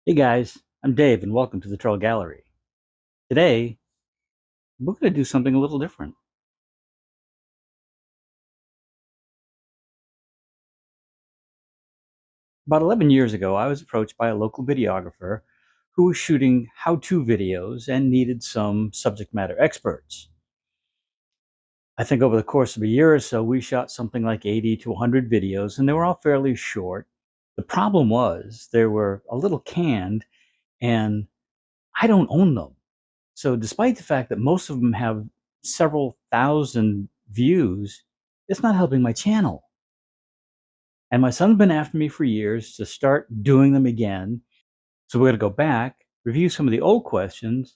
Hey guys, I'm Dave and welcome to the Trull Gallery. Today, we're going to do something a little different. About 11 years ago, I was approached by a local videographer who was shooting how-to videos and needed some subject matter experts. I think over the course of a year or so, we shot something like 80 to 100 videos, and they were all fairly short. The problem was they were a little canned, and I don't own them. So despite the fact that most of them have several thousand views, it's not helping my channel. And my son's been after me for years to start doing them again. So we're going to go back, review some of the old questions,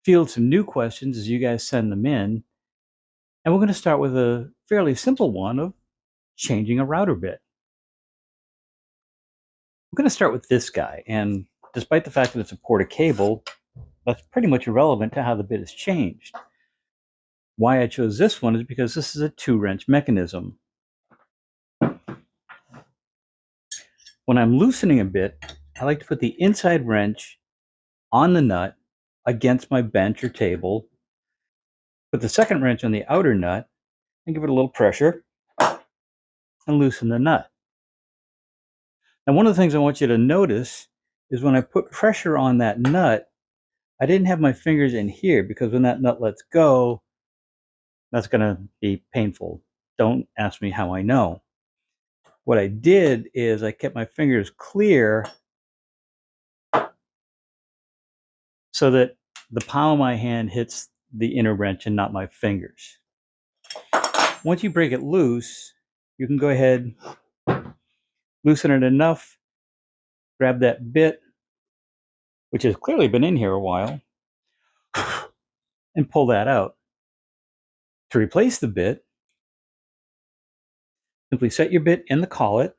field some new questions as you guys send them in. And we're going to start with a fairly simple one of changing a router bit. We're going to start with this guy. And despite the fact that it's a port of cable, that's pretty much irrelevant to how the bit is changed. Why I chose this one is because this is a 2-wrench mechanism. When I'm loosening a bit, I like to put the inside wrench on the nut against my bench or table, put the second wrench on the outer nut, and give it a little pressure and loosen the nut. Now, one of the things I want you to notice is when I put pressure on that nut, I didn't have my fingers in here because when that nut lets go, that's going to be painful. Don't ask me how I know. What I did is I kept my fingers clear so that the palm of my hand hits the inner wrench and not my fingers. Once you break it loose, you can go ahead, loosen it enough, grab that bit, which has clearly been in here a while, and pull that out. To replace the bit, simply set your bit in the collet.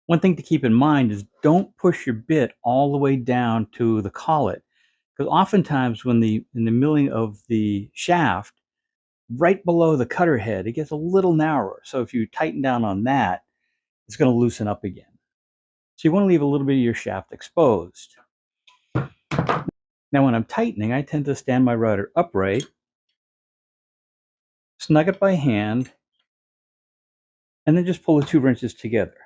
One thing to keep in mind is don't push your bit all the way down to the collet, because oftentimes when in the milling of the shaft, right below the cutter head, it gets a little narrower. So if you tighten down on that, it's going to loosen up again. So you want to leave a little bit of your shaft exposed. Now when I'm tightening, I tend to stand my router upright, snug it by hand, and then just pull the 2 wrenches together.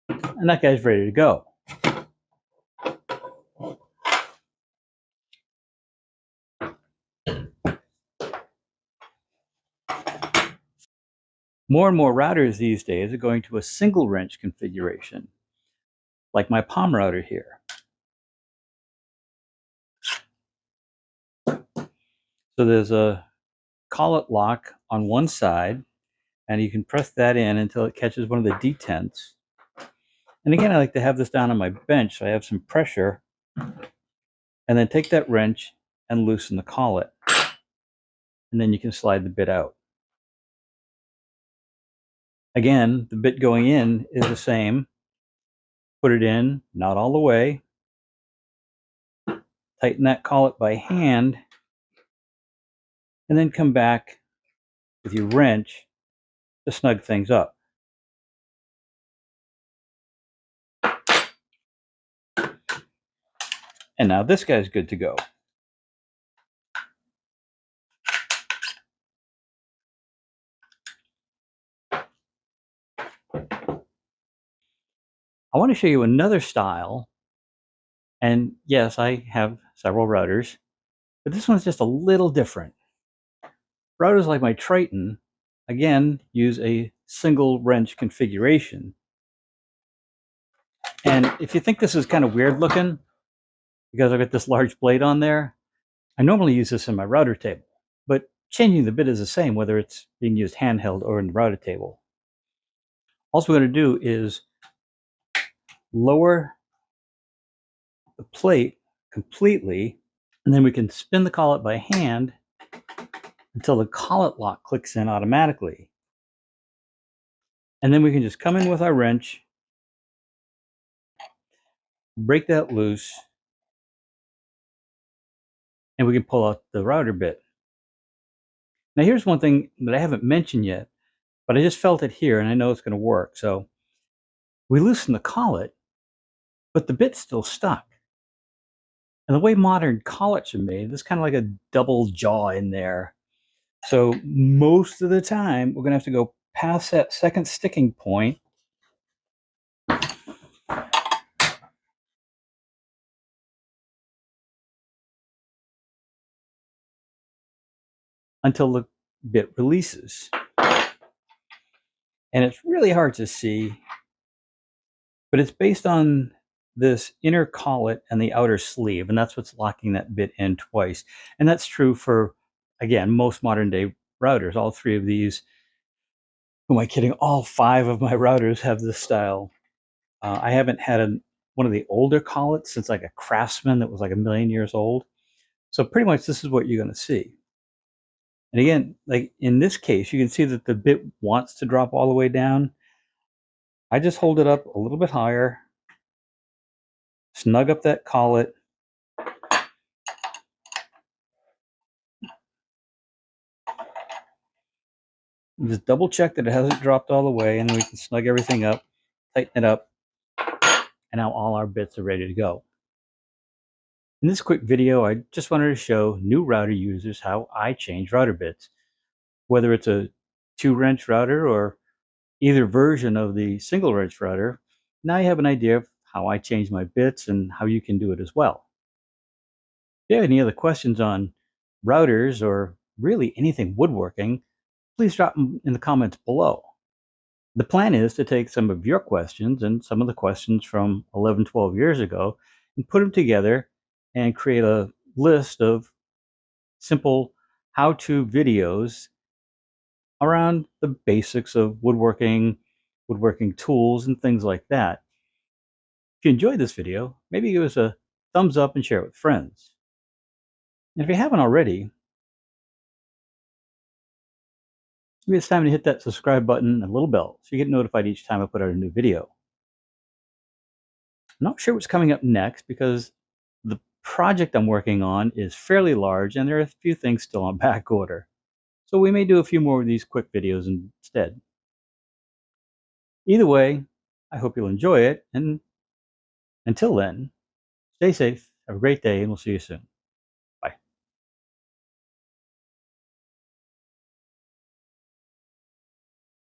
And that guy's ready to go. More and more routers these days are going to a single wrench configuration, like my palm router here. So there's a collet lock on one side, and you can press that in until it catches one of the detents. And again, I like to have this down on my bench so I have some pressure, and then take that wrench and loosen the collet. And then you can slide the bit out. Again, the bit going in is the same. Put it in, not all the way. Tighten that collet by hand, and then come back with your wrench to snug things up. And now this guy's good to go. I want to show you another style. And yes, I have several routers, but this one's just a little different. Routers like my Triton, again, use a single wrench configuration. And if you think this is kind of weird looking, because I've got this large blade on there, I normally use this in my router table, but changing the bit is the same, whether it's being used handheld or in the router table. All we're going to do is lower the plate completely, and then we can spin the collet by hand until the collet lock clicks in automatically. And then we can just come in with our wrench, break that loose, and we can pull out the router bit. Now here's one thing that I haven't mentioned yet, but I just felt it here and I know it's going to work. So We loosen the collet, but the bit's still stuck. And the way modern collets are made, there's kind of like a double jaw in there. So most of the time, we're going to have to go past that second sticking point until the bit releases. And it's really hard to see, but it's based on this inner collet and the outer sleeve, and that's what's locking that bit in twice. And that's true for, again, most modern day routers. All three of these, who am I kidding? All five of my routers have this style. I haven't had one of the older collets since like a Craftsman that was like a million years old. So pretty much this is what you're going to see. And again, like in this case, you can see that the bit wants to drop all the way down. I just hold it up a little bit higher, snug up that collet, and just double check that it hasn't dropped all the way, and then we can snug everything up, tighten it up, and now all our bits are ready to go. In this quick video, I just wanted to show new router users how I change router bits. Whether it's a 2-wrench router or either version of the single wrench router, now you have an idea of how I change my bits and how you can do it as well. If you have any other questions on routers or really anything woodworking, please drop them in the comments below. The plan is to take some of your questions and some of the questions from 11, 12 years ago and put them together and create a list of simple how-to videos around the basics of woodworking, woodworking tools, and things like that. If you enjoyed this video, maybe give us a thumbs up and share it with friends. And if you haven't already, maybe it's time to hit that subscribe button and little bell so you get notified each time I put out a new video. I'm not sure what's coming up next because the project I'm working on is fairly large and there are a few things still on back order. So we may do a few more of these quick videos instead. Either way, I hope you'll enjoy it, and until then, stay safe, have a great day, and we'll see you soon.